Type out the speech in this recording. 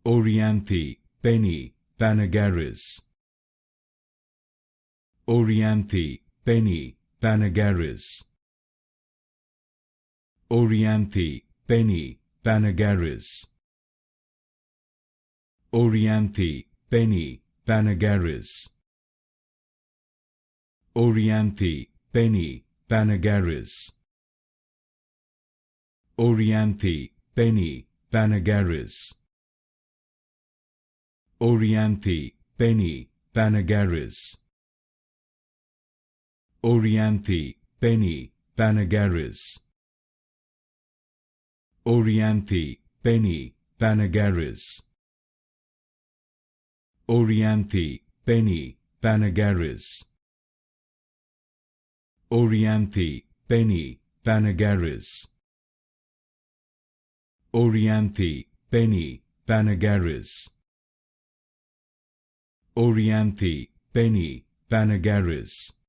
Orianthi Penny Panagaris. Orianthi Penny Panagaris. Orianthi Penny Panagaris. Orianthi Penny Panagaris. Orianthi Penny Panagaris. Orianthi Penny Panagaris. Orianthi Penny Panagaris. Orianthi Penny Panagaris. Orianthi Penny Panagaris. Orianthi Penny Panagaris. Orianthi Penny Panagaris. Orianthi Penny Panagaris. Orianthi Penny Panagaris.